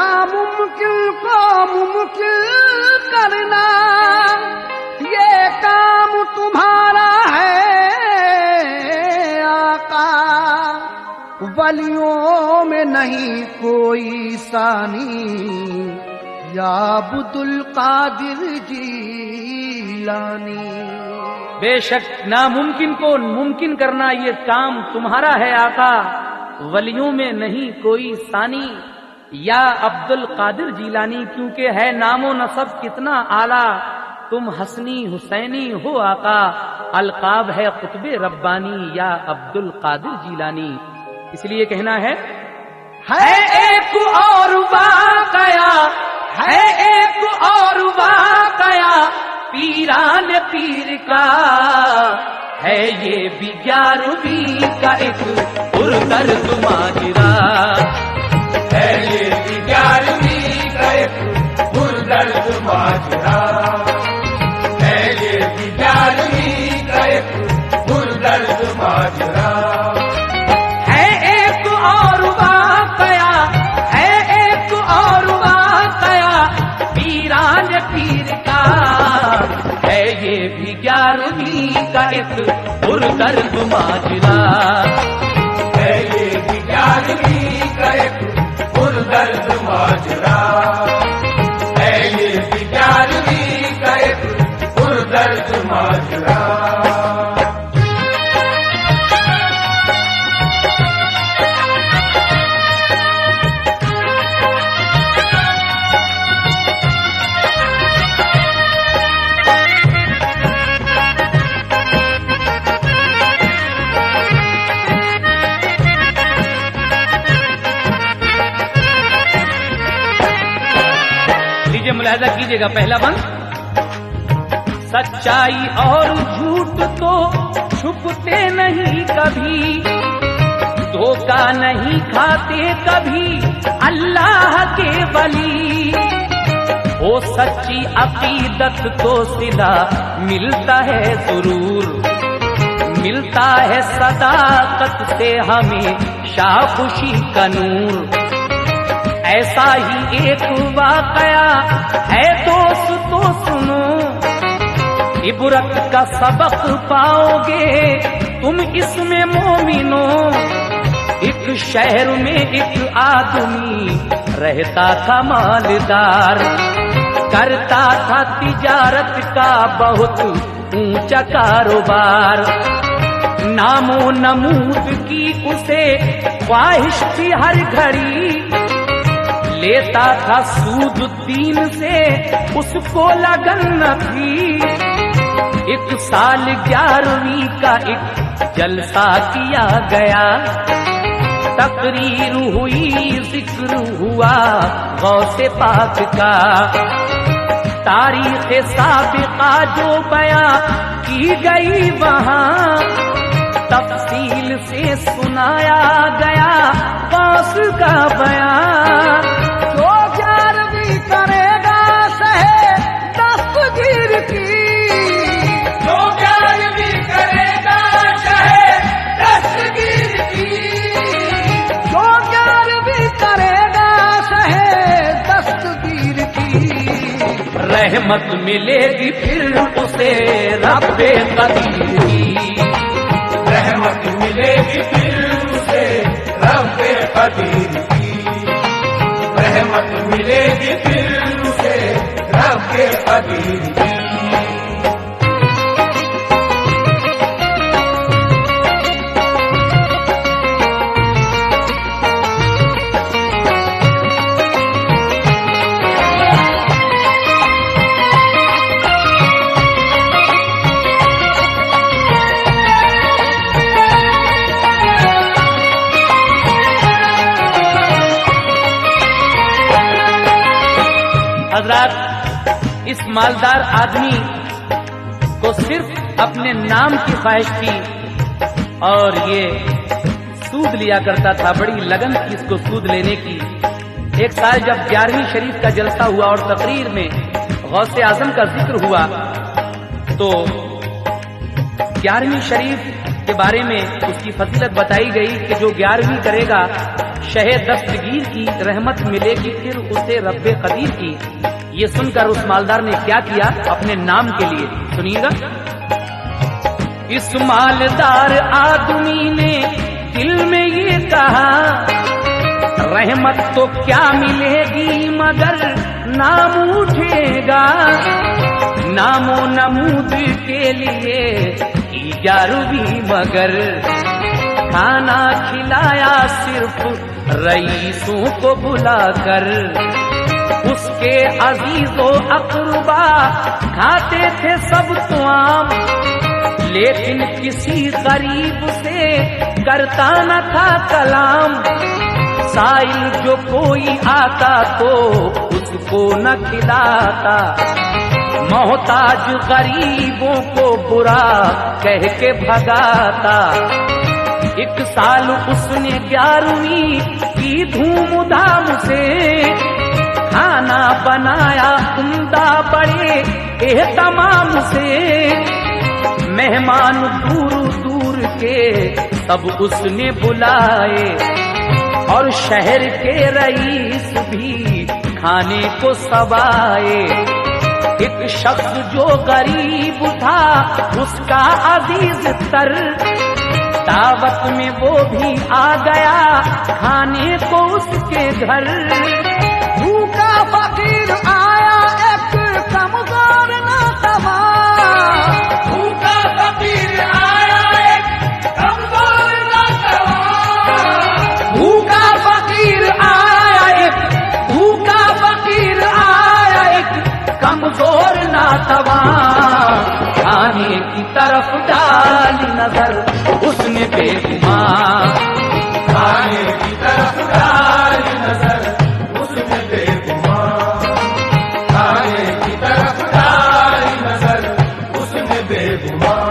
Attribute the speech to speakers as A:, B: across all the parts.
A: नामुमकिन को मुमकिन करना ये काम तुम्हारा है आका। वलियों में नहीं कोई सानी या अब्दुल कादिर जीलानी।
B: बेशक नामुमकिन को मुमकिन करना ये काम तुम्हारा है आका। वलियों में नहीं कोई सानी या अब्दुल कादिर जीलानी, क्योंकि है नामो नसब कितना आला, तुम हसनी हुसैनी हो आका। अलकाब है कुतुबे रब्बानी या अब्दुल कादिर जीलानी। इसलिए कहना है एक और वाकया, है एक और वाकया पीरान पीर का, है ये भी 11वीं का एक पुरदर्द माजरा,
C: है ये भी 11वीं का एक पुरदर्द माजरा, है ये भी 11वीं का एक पुरदर्द माजरा।
B: है एक और वाकया, है एक और वाकया पीरान पीर का, है ये भी 11वीं का एक पुरदर्द माजरा,
C: है ये भी 11वीं का एक पुरदर्द माजरा, है ये भी 11वीं का एक पुरदर्द माजरा।
B: मुलाहिजा कीजिएगा पहला बंद। सच्चाई और झूठ तो छुपते नहीं कभी, धोखा नहीं खाते कभी अल्लाह के वली। वो सच्ची अकीदत तो सिला मिलता है सुरूर, मिलता है सदाकत से हमें शाखुशी का नूर। ऐसा ही एक वाकया है दोस्त तो सुनो, इबरत का सबक पाओगे तुम इसमें मोमिनो। एक शहर में एक आदमी रहता था मालदार, करता था तिजारत का बहुत ऊंचा कारोबार। नामो नमूद की उसे ख्वाहिश थी हर घड़ी, लेता था सूद दीन से उसको लगन न थी। एक साल 11वीं का एक जलसा किया गया, तकरीर हुई जिक्र हुआ गौसे पाक का। तारीख साबिका जो बयां की गई वहां, तफसील से सुनाया गया गौस का बयां।
A: जो 11वीं करेगा सहे दस्तगीर की,
C: जो 11वीं करेगा सहे दस्तगीर की,
A: जो 11वीं करेगा सहे दस्तगीर की।
B: रहमत मिलेगी फिर उसे रब्बे कदीर की,
C: रहमत मिलेगी फिर उसे रब्बे कदीर की, रहमत मिलेगी फिर उसे रब्बे कदीर की।
B: हजरात, इस मालदार आदमी को सिर्फ अपने नाम की ख्वाहिश थी और ये सूद लिया करता था, बड़ी लगन थी इसको सूद लेने की। एक साल जब 11वीं शरीफ का जलसा हुआ और तकरीर में गौसे आजम का जिक्र हुआ, तो 11वीं शरीफ के बारे में उसकी फजीलत बताई गई कि जो 11वीं करेगा शहे दस्तगीर की रहमत मिलेगी फिर उसे रब्बे कदीर की। ये सुनकर उस मालदार ने क्या किया अपने नाम के लिए, सुनिएगा। इस मालदार आदमी ने दिल में ये कहा, रहमत तो क्या मिलेगी मगर नाम उठेगा। नामो नमूद के लिए की 11वीं मगर खाना खिलाया सिर्फ रईसों को बुलाकर। उसके अजीजो अकरबा खाते थे सब तो आम, लेकिन किसी गरीब से करता न था कलाम। साइल जो कोई आता तो उसको न खिलाता, मोहताज गरीबों को बुरा कह के भगाता। एक साल उसने 11वीं की धूमधाम से खाना बनाया उम्दा बड़े एहतमाम से। मेहमान दूर दूर के सब उसने बुलाए और शहर के रईस भी खाने को सबाए। एक शख्स जो गरीब था उसका अजीज तर, दावत में वो भी आ गया खाने को उसके घर।
A: भूखा फकीर आया एक कमजोर नातवा,
C: भूखा फकीर आया एक कमजोर नातवा।
B: भूखा फकीर आया एक, भूखा फकीर आया एक कमजोर नातवा। खाने की तरफ डाली नजर उसने बेगुमान,
C: खाने की तरफ डाली नजर उसने बेगुमान। खाने की तरफ डाली नजर उसने बेगुमान।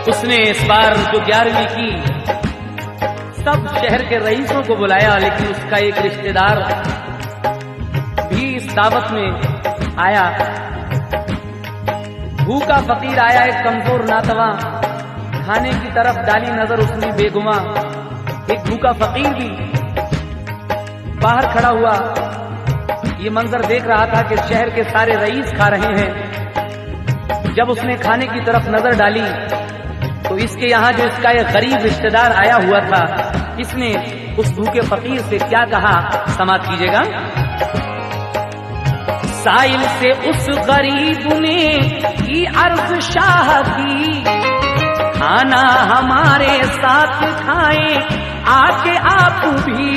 B: उसने इस बार जो 11वीं की सब शहर के रईसों को बुलाया, लेकिन उसका एक रिश्तेदार भी इस दावत में आया। भूखा फकीर आया एक कमजोर नातवा, खाने की तरफ डाली नजर उसने बेगुमा। एक भूखा फकीर भी बाहर खड़ा हुआ, ये मंजर देख रहा था कि शहर के सारे रईस खा रहे हैं। जब उसने खाने की तरफ नजर डाली तो इसके यहाँ जो इसका एक गरीब रिश्तेदार आया हुआ था, इसने उस भूखे फकीर से क्या कहा, समाप्त कीजिएगा। साइल से उस गरीब ने की अर्ज शाह की, खाना हमारे साथ खाएं आके आप भी।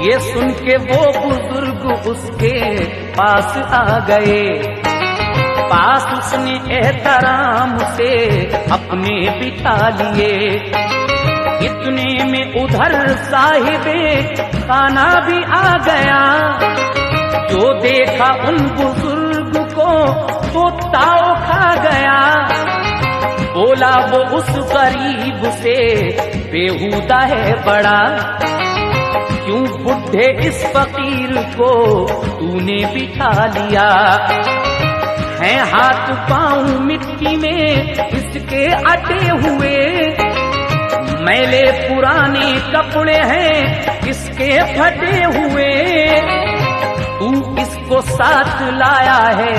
B: ये सुन के वो बुजुर्ग उसके पास आ गए, पास उसने एहतराम से अपने बिठा लिए। इतने में उधर साहिबे खाना भी आ गया, जो देखा उन बुजुर्ग को तो ताव खा गया। बोला वो उस गरीब से, बेहुदा है बड़ा, क्यों बुढ़े इस फकीर को तूने बिठा लिया। हैं हाथ पांव मिट्टी में इसके अटे हुए, मैले पुराने कपड़े हैं इसके फटे हुए। तू इसको साथ लाया है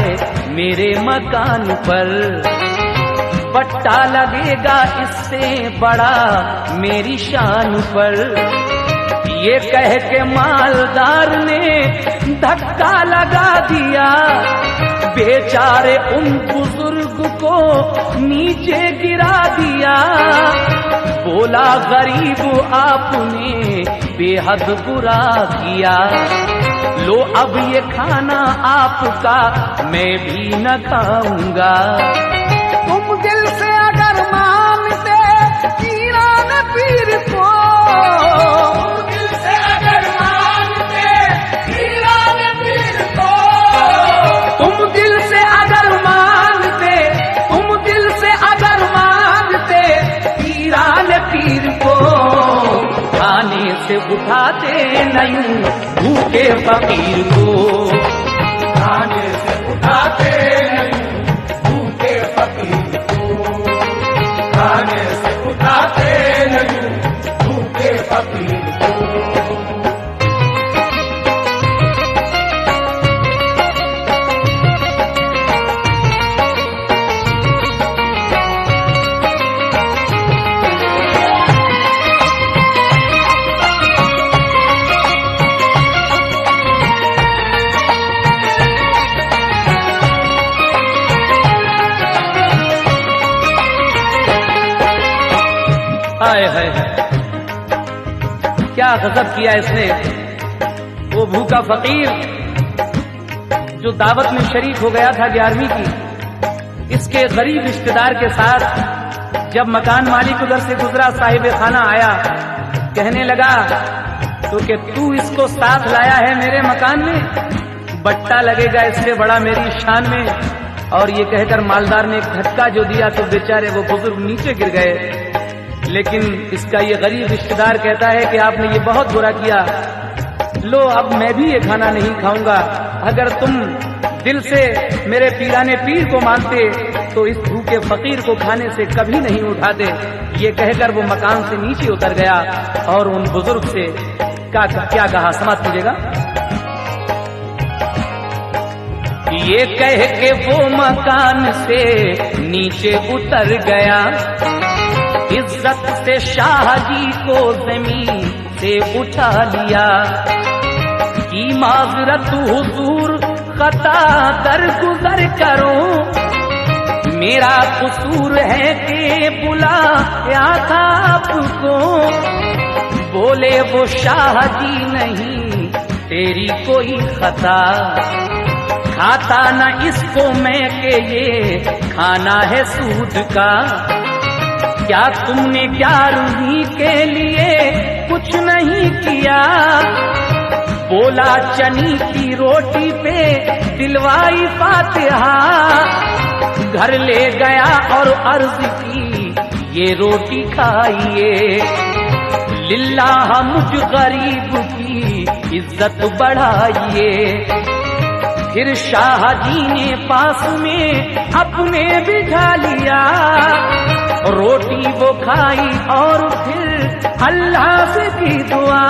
B: मेरे मकान पर, पट्टा लगेगा इससे बड़ा मेरी शान पर। ये कह के मालदार ने धक्का लगा दिया, बेचारे उन बुजुर्ग को नीचे गिरा दिया। बोला गरीब आपने बेहद बुरा किया, लो अब ये खाना आपका मैं भी न खाऊंगा।
A: तुम दिल से अगर मानते ईरान पीर को,
C: दिल से अगर मानते ईरान पीर को,
A: तुम दिल
B: उठाते न यूं भूखे फकीर को,
C: खाने से उठाते नहीं भूखे फकीर को, खाने से उठाते नहीं भूखे फकीर को।
B: हाय हाय क्या गजब किया इसने। वो भूखा फकीर जो दावत में शरीक हो गया था 11वीं की, इसके गरीब रिश्तेदार के साथ जब मकान मालिक उधर से गुजरा, साहिब खाना आया, कहने लगा तो कि तू इसको साथ लाया है मेरे मकान में, बट्टा लगेगा इससे बड़ा मेरी शान में। और ये कहकर मालदार ने एक झटका जो दिया तो बेचारे वो बुजुर्ग नीचे गिर गए। लेकिन इसका ये गरीब रिश्तेदार कहता है कि आपने ये बहुत बुरा किया, लो अब मैं भी ये खाना नहीं खाऊंगा। अगर तुम दिल से मेरे पीराने पीर को मानते तो इस भूखे फकीर को खाने से कभी नहीं उठाते। ये कहकर वो मकान से नीचे उतर गया और उन बुजुर्ग से क्या कहा, समाप्त कीजिएगा। ये कह के वो मकान से नीचे उतर गया, इज्जत से शाह जी को जमीन से उठा लिया, की माजरत हुजूर खता दर गुजर करो, मेरा कसूर है कि बुलाया था आपको। बोले वो शाह जी नहीं तेरी कोई खता, खाता न इसको मैं के ये खाना है सूद का। क्या तुमने 11वीं के लिए कुछ नहीं किया, बोला चनी की रोटी पे दिलवाई फातिहा, घर ले गया और अर्ज की ये रोटी खाइए, लिल्लाह मुझ गरीब की इज्जत बढ़ाइए। फिर शाह जी ने पास में अपने बिठा लिया, रोटी वो खाई और फिर अल्लाह से की दुआ,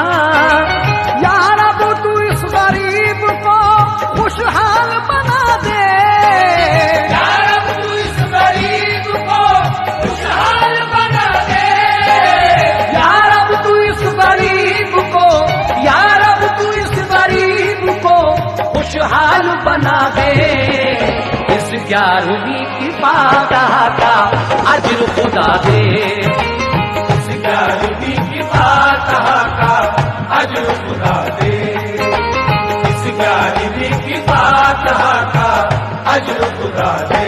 A: या रब तू इस गरीब को खुशहाल बना दे,
C: या रब तू इस गरीब को खुशहाल बना दे,
A: या रब तू इस गरीब को, या रब तू इस गरीब को खुशहाल बना दे।
B: इस 11वीं की फातिहा का अज्र खुदा दे,
C: इस 11वीं की फातिहा का अज्र खुदा दे, इस 11वीं की फातिहा का अज्र खुदा दे।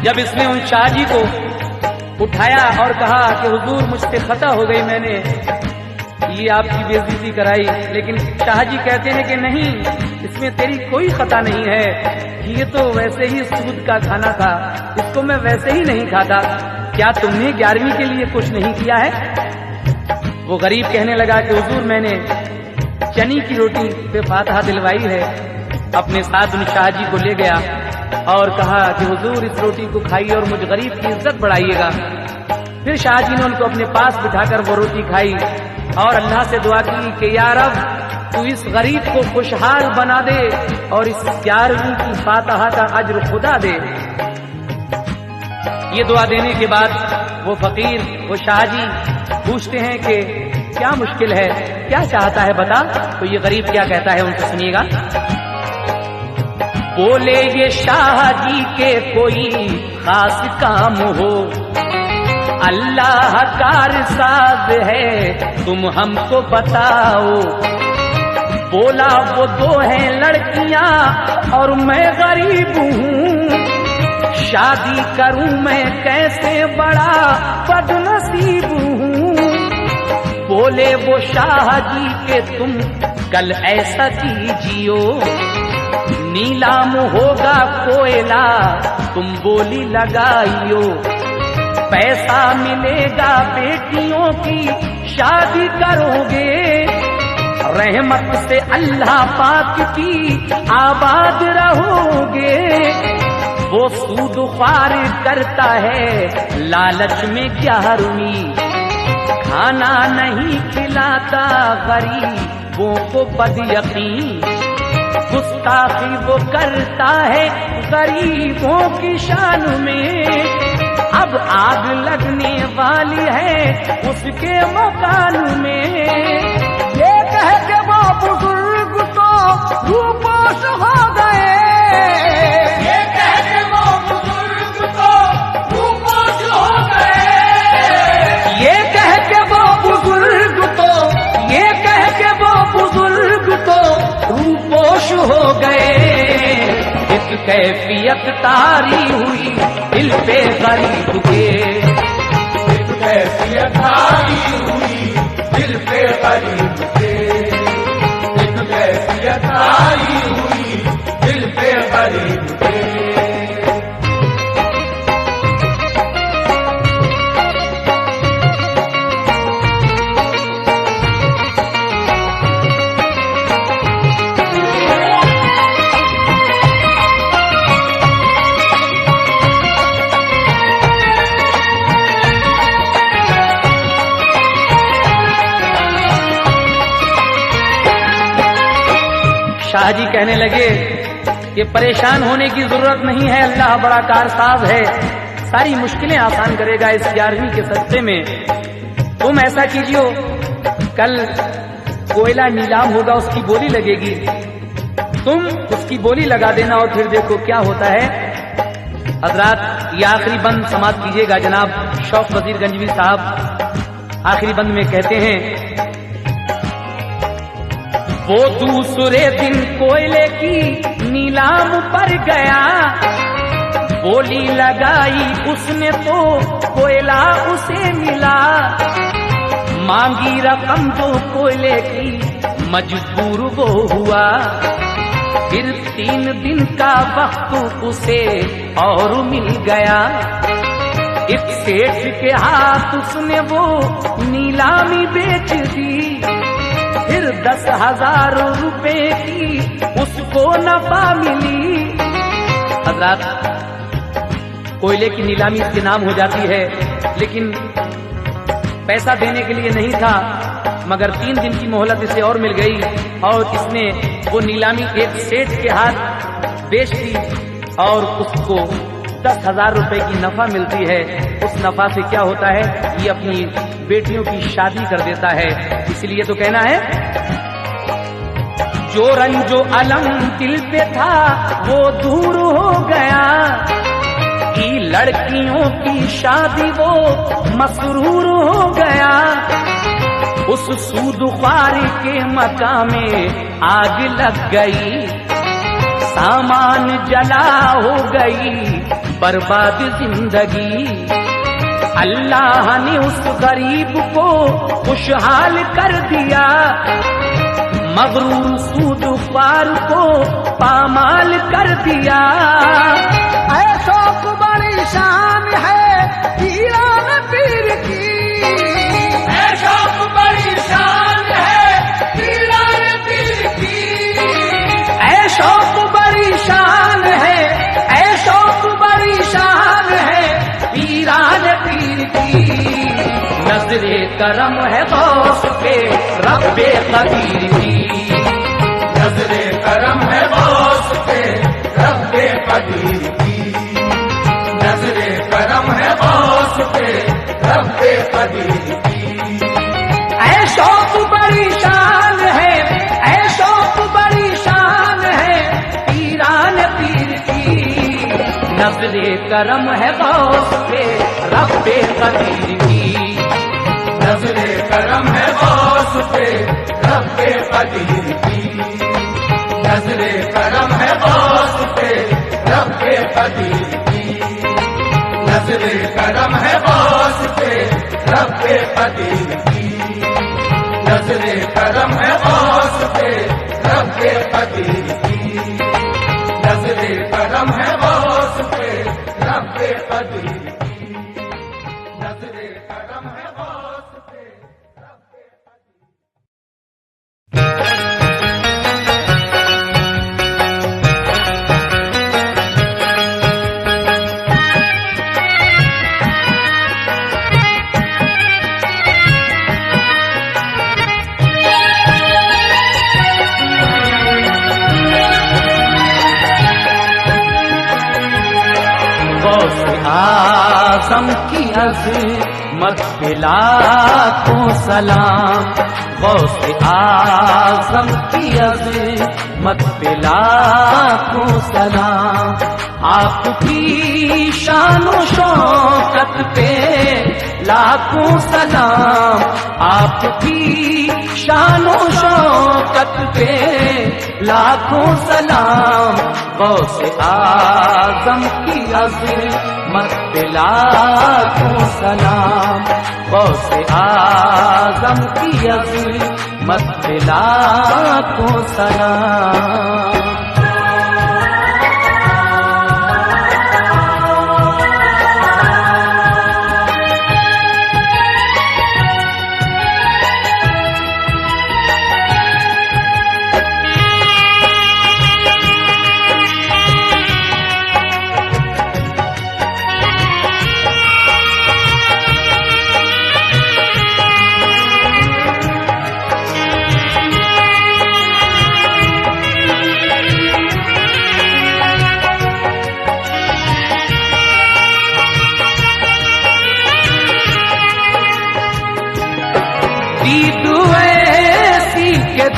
B: जब इसने उन शाह जी को उठाया और कहा कि हुजूर मुझसे खता हो गई, मैंने ये आपकी बेइज्जती कराई, लेकिन शाह जी कहते हैं कि नहीं, इसमें तेरी कोई खता नहीं है, ये तो वैसे ही सूद का खाना था, इसको मैं वैसे ही नहीं खाता। क्या तुमने 11वीं के लिए कुछ नहीं किया है? वो गरीब कहने लगा कि हुजूर मैंने चनी की रोटी पे फातिहा दिलवाई है। अपने साथ उन शाह जी को ले गया और कहा कि हुजूर इस रोटी को खाइए और मुझ गरीब की इज्जत बढ़ाइएगा। फिर शाह जी ने उनको अपने पास बिठाकर वो रोटी खाई और अल्लाह से दुआ की कि या रब तू इस गरीब को खुशहाल बना दे और इस 11वीं की फातिहा का अज्र खुदा दे। ये दुआ देने के बाद वो फकीर, वो शाह जी पूछते हैं कि क्या मुश्किल है, क्या चाहता है बता। तो ये गरीब क्या कहता है उनसे सुनिएगा। बोले ये शाह जी के कोई खास काम हो, अल्लाह कार साज है तुम हमको बताओ। बोला वो दो हैं लड़कियां और मैं गरीब हूँ, शादी करूं मैं कैसे बड़ा बदनसीब हूँ। बोले वो शाह जी के तुम कल ऐसा कीजियो, नीलाम होगा कोयला तुम बोली लगाइयो, पैसा मिलेगा बेटियों की शादी करोगे, रहमत से अल्लाह पाक की आबाद रहोगे। वो सूद ख्वार करता है लालच में 11वीं, खाना नहीं खिलाता गरीबों को बदयकीन, गुस्ताखी वो करता है गरीबों की शान में, अब आग लगने वाली है उसके मकान में।
A: ये कह के वो बुजुर्ग तो रूपोश हो गए,
C: ये कह के वो बुजुर्ग तो रूपोश हो गए,
A: ये कह के वो बुजुर्ग तो, ये कह के वो बुजुर्ग तो रूपोश हो गए। एक कैफियत तारी हुई दिल पे गरीब के,
C: एक कैफियत तारी हुई दिल पे गरीब के, एक कैफियत तारी हुई दिल पे गरीब के।
B: शाह जी कहने लगे कि परेशान होने की जरूरत नहीं है, अल्लाह बड़ा कारसाज है, सारी मुश्किलें आसान करेगा इस 11वीं के सस्ते में। तुम ऐसा कीजियो, कल कोयला नीलाम होगा, उसकी बोली लगेगी, तुम उसकी बोली लगा देना और फिर देखो क्या होता है। हजरात ये आखिरी बंद समाप्त कीजिएगा। जनाब शौक वजीर गंजवी साहब आखिरी बंद में कहते हैं, वो दूसरे दिन कोयले की नीलाम पर गया, बोली लगाई उसने तो कोयला उसे मिला, मांगी रकम जो कोयले की मजबूर वो हुआ, फिर 3 दिन का वक्त उसे और मिल गया, एक सेठ के हाथ उसने वो नीलामी बेच दी, फिर 10,000 रुपए की उसको नफा मिली। हजरात कोयले की नीलामी इसके नाम हो जाती है, लेकिन पैसा देने के लिए नहीं था, मगर 3 दिन की मोहलत इसे और मिल गई और इसने वो नीलामी एक सेठ के हाथ बेच दी और उसको 10,000 रुपए की नफा मिलती है। उस नफा से क्या होता है, ये अपनी बेटियों की शादी कर देता है। इसलिए तो कहना है, जो रंजो अलम दिल पे था वो दूर हो गया, कि लड़कियों की शादी वो मसरूर हो गया, उस सूदख्वार के मकान में आग लग गई, सामान जला हो गई बर्बाद जिंदगी, अल्लाह ने उस गरीब को खुशहाल कर दिया, मगरूर सूदख्वार को पामाल कर दिया।
A: ऐसा बड़ी शान है पीरान पीर की,
C: ऐसा बड़ी शान है पीरान पीर की,
A: ऐसा बड़ी शान है, ऐसा बड़ी शान है पीरान पीर की, नजरे करम है गौस पे रब्बे कदीर की,
C: नजरे करम है गौस पे रब्बे कदीर की, नजरे करम है गौस पे रब्बे कदीर की।
A: ऐसा बड़ी शान है, ऐसा बड़ी शान है पीरान पीर की, नजरे करम है गौस पे रब्बे कदीर की,
C: नजरे करम है गौस पे रब्बे कदीर की। नजरे करम है वास्ते रब्बे कदीर की, नजरे करम है वास्ते रब्बे कदीर की, नजरे करम है वास्ते रब्बे कदीर की, नजरे करम है वास्ते रब्बे कदीर की, नजरे करम है वास्ते रब्बे
B: आज़म की अज़मत पे लाखों सलाम, गौसे आज़म की अज़मत पे लाखों सलाम, आपकी शान शौकत पे लाखों सलाम, आपकी शान शौकत पे लाखों सलाम, गौसे आज़म की अज़मत पे लाखों सलाम, गौसे आज़म की अज़मत पे लाखों सलाम।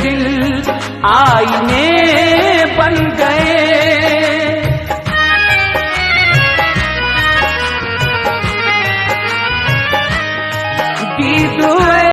B: दिल आईने बन गए,